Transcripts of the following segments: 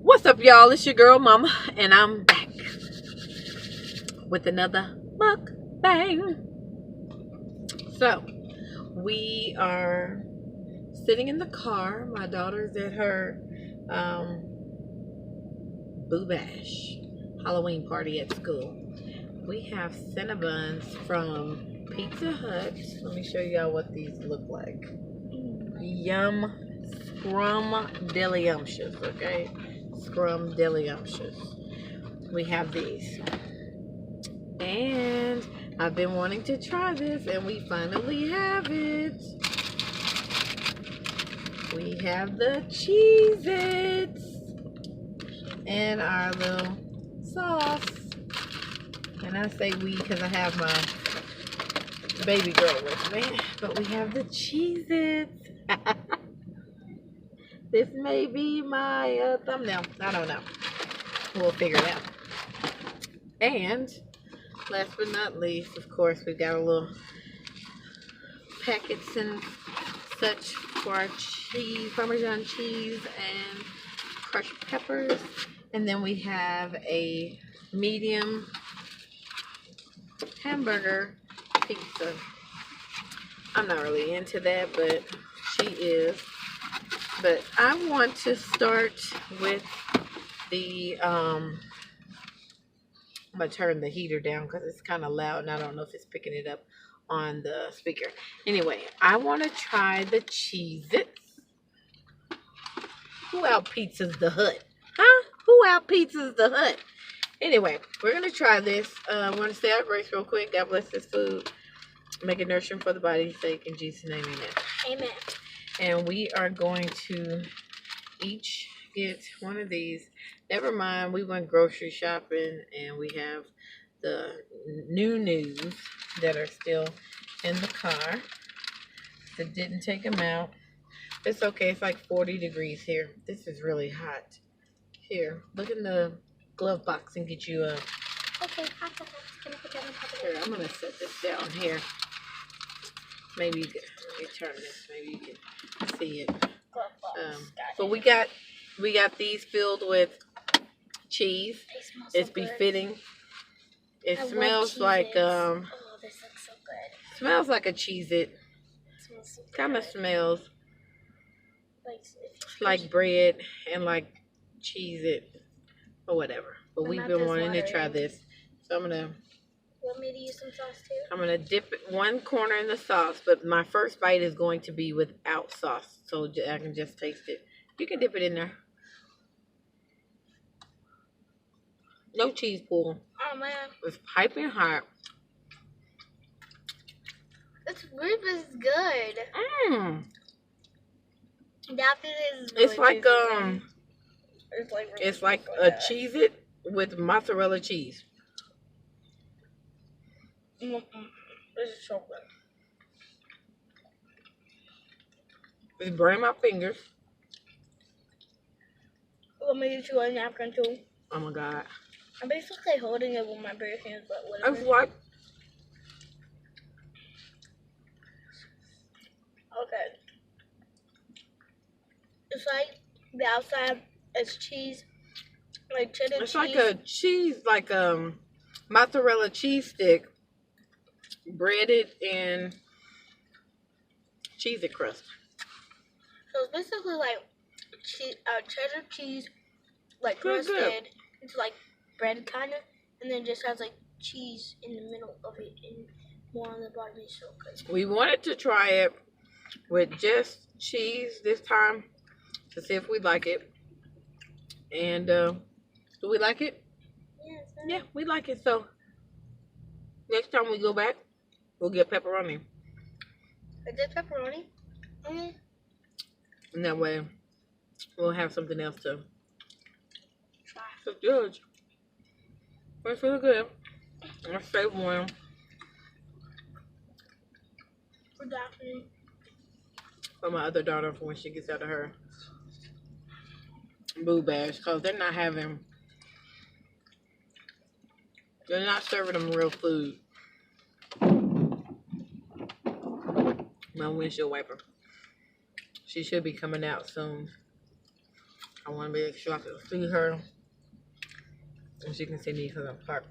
What's up, y'all? It's your girl Mama, and I'm back with another mukbang. So we are sitting in the car. My daughter's at her Boo Bash Halloween party at school. We have Cinnabons from Pizza Hut. Let me show y'all what these look like. Yum, scrum deliumptious, okay? Scrum deliumptious. We have these. And I've been wanting to try this, and we finally have it. We have the Cheez-Its and our little sauce. And I say we because I have my baby girl with me. But we have the Cheez-Its. This may be my thumbnail. I don't know. We'll figure it out. And last but not least, of course, we've got a little packets and such for our cheese, Parmesan cheese and crushed peppers. And then we have a medium hamburger pizza. I'm not really into that, but she is. But I want to start with the, I'm going to turn the heater down because it's kind of loud and I don't know if it's picking it up on the speaker. Anyway, I want to try the Cheez-Its. Who out pizzas the Hut? Huh? Who out pizzas the Hut? Anyway, we're going to try this. I want to say our grace real quick. God bless this food. Make it nourishing for the body's sake. In Jesus' name, amen. Amen. And we are going to each get one of these. Never mind, we went grocery shopping and we have the news that are still in the car that didn't take them out. It's okay, it's like 40 degrees here. This is really hot. Here, look in the glove box and get you a... Okay, Here, I'm going to set this down here. Maybe you can, let me turn this, maybe you can see it. So we got these filled with cheese. It's befitting. It smells like oh, this looks so good. smells like a Cheez-It. So Kind of smells like like bread and like Cheez-It or whatever. But My we've mouth been is wanting to try watering. this. So I'm Want me to use some sauce too? gonna dip it one corner in the sauce, but my first bite is going to be without sauce, so I can just taste it. You can dip it in there. No cheese pool. Oh man, It's piping hot. this rib is good. Mmm. That food is really It's like juicy. it's like a Cheez-It with mozzarella cheese. This is so good. It's burning my fingers. Want me to chew a napkin too? Oh my god. I'm basically holding it with my bare hands, but whatever. It's like Okay. It's like the outside is cheese, like cheddar it's cheese. like a cheese, like mozzarella cheese stick breaded in Cheez-It crust. So it's basically like cheddar cheese, like Good, good. crusted into like bread kind of, and then just has like cheese in the middle of it and more on the bottom. It's so good. We wanted to try it with just cheese this time to see if we like it. And do we like it? Yeah, Yeah, we like it. So next time we go back, we'll get pepperoni. Is it pepperoni? Mm-hmm. And that way we'll have something else to Try. to judge. But it's really good. I saved one For Daphne. for my other daughter for when she gets out of her Boo Bash, because they're not serving them real food. My windshield wiper. She should be coming out soon. I want to make sure I can see her. And she can see me because I'm parked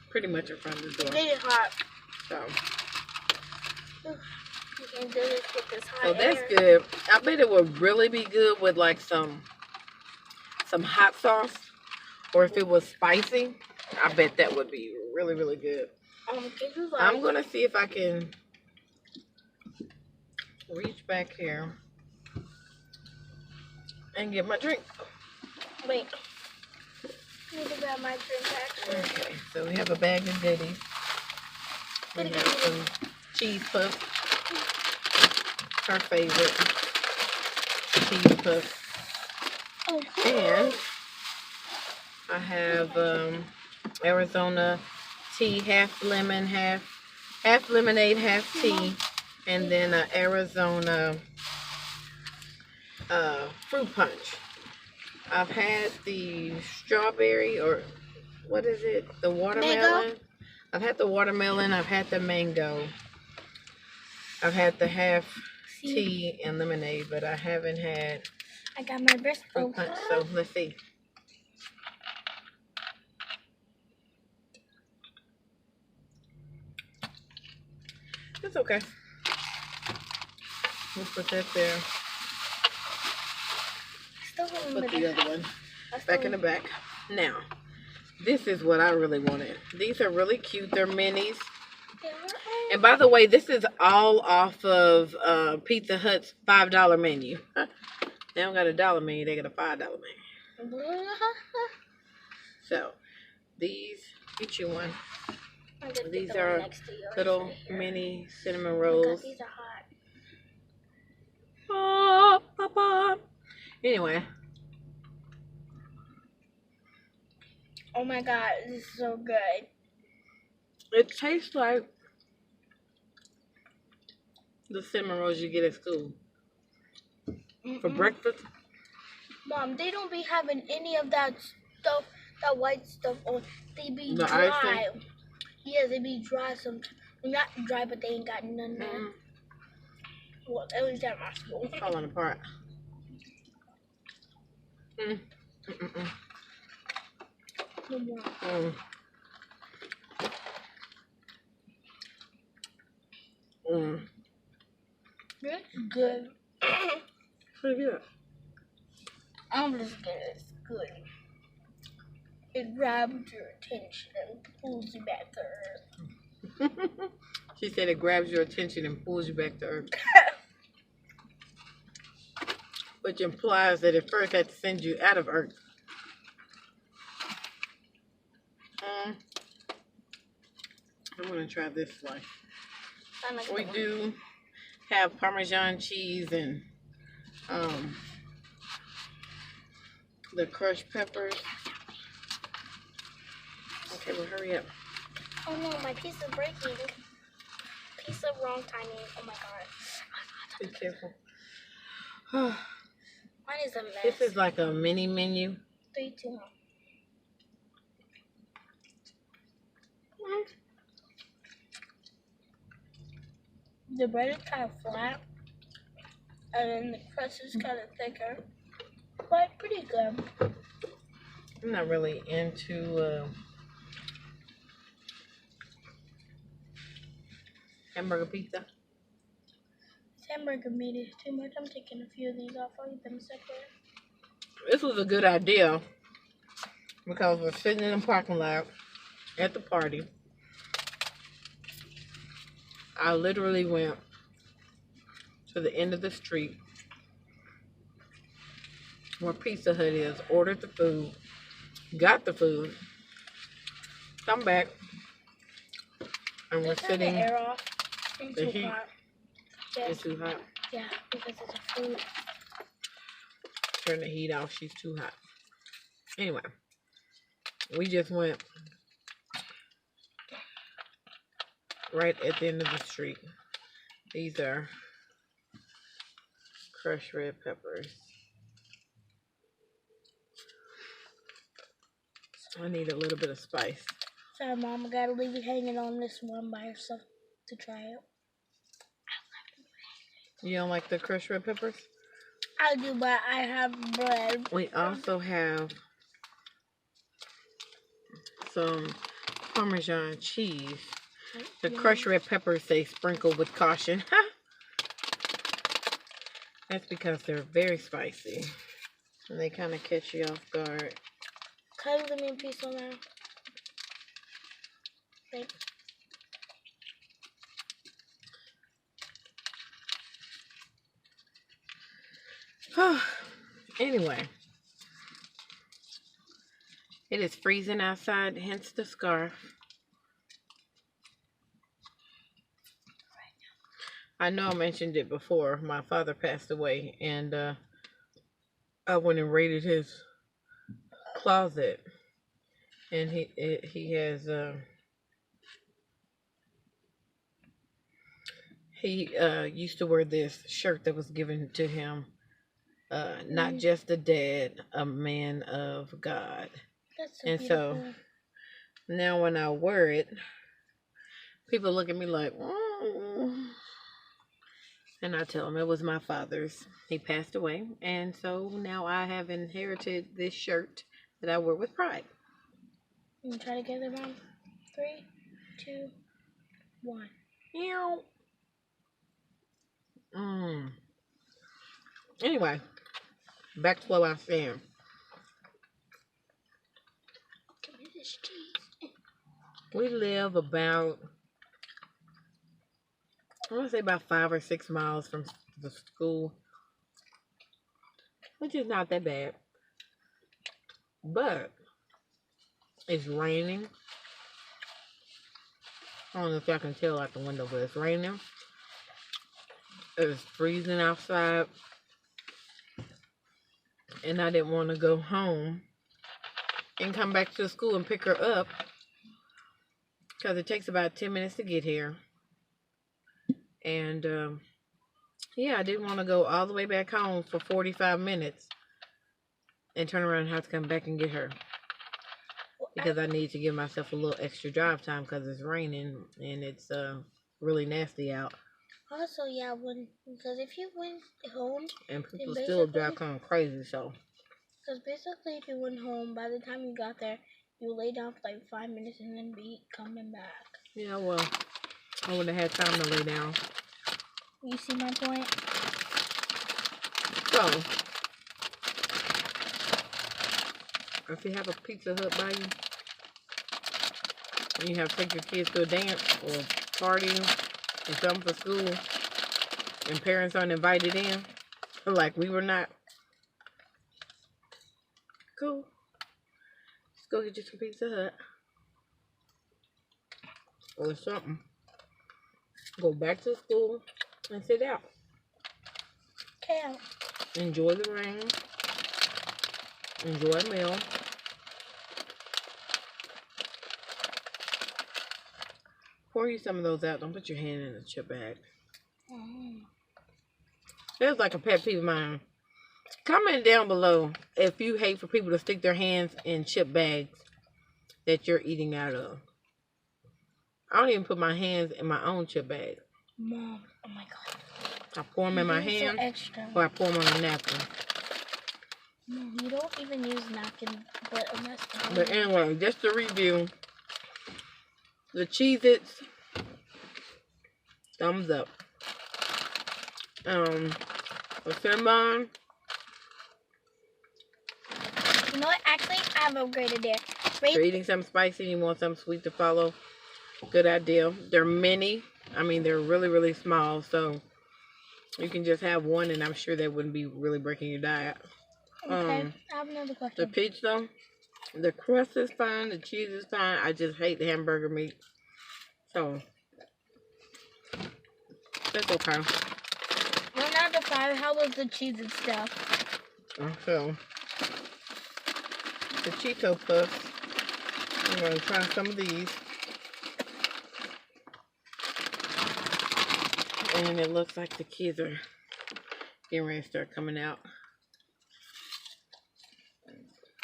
pretty much in front of the door. It is hot. So, You can do this with this hot so that's air. good. I bet it would really be good with like some hot sauce, or if it was spicy, I bet that would be really, really good. Can you like, I'm gonna see if I can reach back here and get my drink. wait. I need to grab my drink actually. Okay, so we have a bag of goodies. We have some cheese puffs. Her favorite cheese puffs. Oh, And I have Arizona tea, half lemon, half lemonade, half tea, and then Arizona fruit punch. I've had the strawberry, or what is it? The watermelon. Mango? I've had the watermelon. I've had the mango. I've had the half tea and lemonade, but I haven't had I got my breast. fruit punch. So let's see. It's okay. We'll put that there. Put the other one back in the back. Now, this is what I really wanted. These are really cute. They're minis. And by the way, this is all off of Pizza Hut's $5 menu. They don't got a dollar menu. They got a $5 menu. So, these, get you one. These are little mini cinnamon rolls. These are hot. Oh, Papa. Anyway. Oh my god, this is so good. It tastes like the cinnamon rolls you get at school. For breakfast. Mom, they don't be having any of that stuff, that white stuff on. They be The dry. icing? Yeah, they be dry sometimes. Well, not dry, but they ain't got none there. Well, at least at my school. It's falling apart. No more. It's good. Pretty good. I'm just good. It's good. It grabs your attention and pulls you back to earth. She said it grabs your attention and pulls you back to earth. Which implies that it first had to send you out of earth. I'm going to try this one. We do have Parmesan cheese and the crushed peppers. Okay, well, hurry up. Oh no, my piece is breaking. Piece of wrong timing. Oh my god. Be careful. Mine is a mess. This is like a mini menu. 3, 2, 1. The bread is kind of flat, and then the crust is kind of thicker, but pretty good. I'm not really into hamburger pizza. Hamburger meat is too much. I'm taking a few of these off. I'll eat them separate. This was a good idea because we're sitting in the parking lot at the party. I literally went to the end of the street where Pizza Hut is, ordered the food, got the food, come back, and we're sitting. The air off. It's The too heat. hot. Yes. It's too hot. Yeah, because it's a food. Turn the heat off. She's too hot. Anyway, we just went right at the end of the street. These are crushed red peppers. I need a little bit of spice. Sorry, Mom. I gotta leave you hanging on this one by yourself to try it. You don't like the crushed red peppers? I do, but I have bread. We also have some Parmesan cheese. The crushed red peppers say sprinkle with caution. That's because they're very spicy. And they kind of catch you off guard. Can you give me a piece on that? Thanks. Anyway, it is freezing outside, hence the scarf. I know I mentioned it before. My father passed away, and I went and raided his closet, and he has he used to wear this shirt that was given to him. Not just a dad, a man of God. That's so and beautiful. so now when I wear it, people look at me like, oh. And I tell them it was my father's. He passed away, and so now I have inherited this shirt that I wear with pride. You try together, Mom. 3, 2, 1. Meow. Anyway, back to what I was saying. Give me this cheese. We live about, I want to say about 5 or 6 miles from the school, which is not that bad. But it's raining. I don't know if y'all can tell out the window, but it's raining. It's freezing outside. And I didn't want to go home and come back to the school and pick her up, because it takes about 10 minutes to get here. And yeah, I didn't want to go all the way back home for 45 minutes and turn around and have to come back and get her, because I need to give myself a little extra drive time because it's raining and it's really nasty out. Also, yeah, because if you went home, and people still drive kind of crazy, so. Because basically, if you went home, by the time you got there, you lay down for like 5 minutes and then be coming back. Yeah, well, I wouldn't have had time to lay down. You see my point? So, if you have a Pizza Hut by you, and you have to take your kids to a dance or party or something for school, and parents aren't invited in, like we were not, cool. Just go get you some Pizza Hut or something. Go back to school and sit out. Okay. Enjoy the rain. Enjoy a meal. Pour you some of those out. Don't put your hand in the chip bag. There's like a pet peeve of mine. Comment down below if you hate for people to stick their hands in chip bags that you're eating out of. I don't even put my hands in my own chip bag. Mom, oh my God. I pour them in my hand, or I pour them on a napkin. Mom, you don't even use napkin, But anyway, just to review, the Cheez-Its, thumbs up. The Cinnabon. You know what? Actually, I've upgraded there. If you're eating something spicy and you want something sweet to follow, good idea. They're mini. I mean, they're really, really small, so you can just have one, and I'm sure that wouldn't be really breaking your diet. Okay, I have another question. The pizza, the crust is fine, the cheese is fine. I just hate the hamburger meat. So, that's okay. Well, now to 5, how was the cheese and stuff? So, the Cheeto Puffs, I'm going to try some of these. And it looks like the kids are getting ready to start coming out.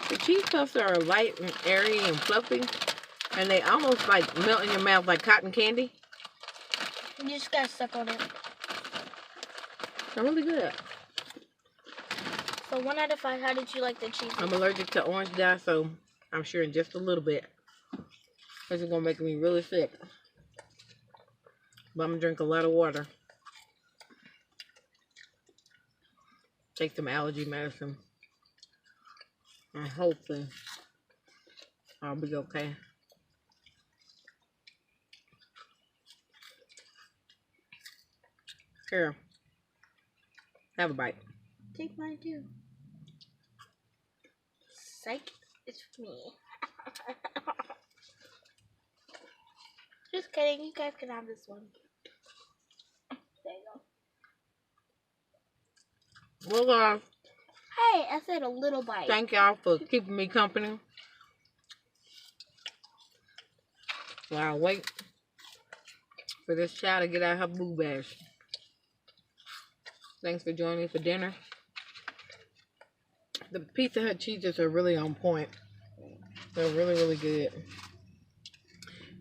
The cheese puffs are light and airy and fluffy, and they almost like melt in your mouth like cotton candy. You just gotta suck on it. They're really good. So 1 out of 5, how did you like the cheese? I'm allergic to orange dye, so I'm sure in just a little bit. This is gonna make me really sick. But I'm gonna drink a lot of water. Take some allergy medicine. And hopefully I'll be okay. Here. Have a bite. Take mine too. Psych, it's me. Just kidding, you guys can have this one. There you go. Well, Hey, I said a little bite. thank y'all for keeping me company while I wait for this child to get out of her boo bash. Thanks for joining me for dinner. The Pizza Hut cheeses are really on point. They're really, really good.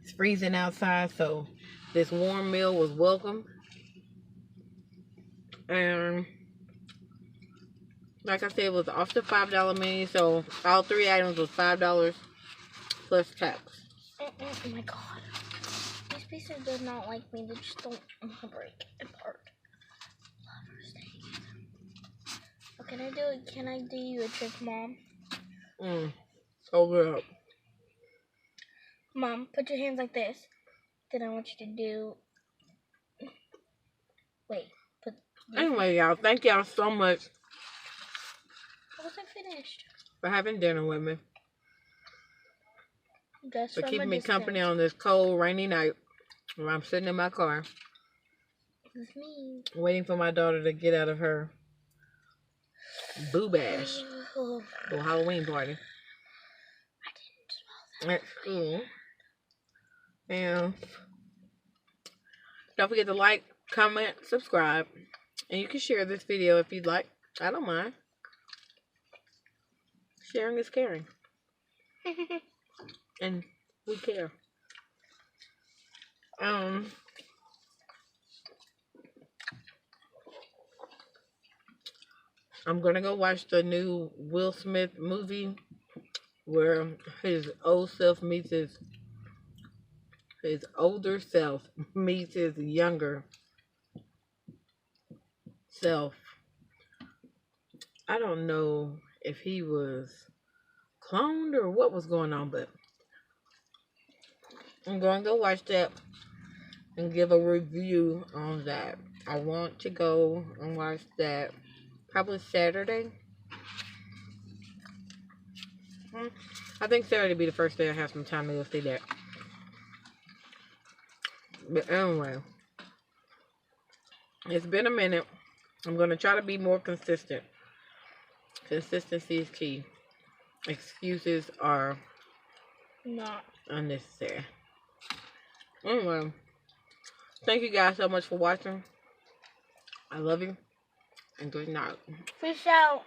It's freezing outside, so this warm meal was welcome. And like I said, it was off the $5 menu, so all 3 items was $5 plus tax. Oh my god. These pieces do not like me. They just don't want to break apart. Oh, can I do you a trick, Mom? Over up. Mom, put your hands like this. Then I want you to do... Wait. Anyway, y'all, thank y'all so much I wasn't finished. for having dinner with me. Just For from keeping a me distance. company on this cold, rainy night where I'm sitting in my car It's me. waiting for my daughter to get out of her boo bash or Halloween party at school. And don't forget to like, comment, subscribe, and you can share this video if you'd like. I don't mind. Sharing is caring. And we care. I'm gonna go watch the new Will Smith movie where his old self meets his older self meets his younger self. I don't know if he was cloned or what was going on, but I'm going to go watch that and give a review on that. I want to go and watch that probably Saturday. I think Saturday will be the first day I have some time to go see that. But anyway, it's been a minute. I'm going to try to be more consistent. Consistency is key. Excuses are Not. unnecessary. Anyway, thank you guys so much for watching. I love you. And good night. Fish out.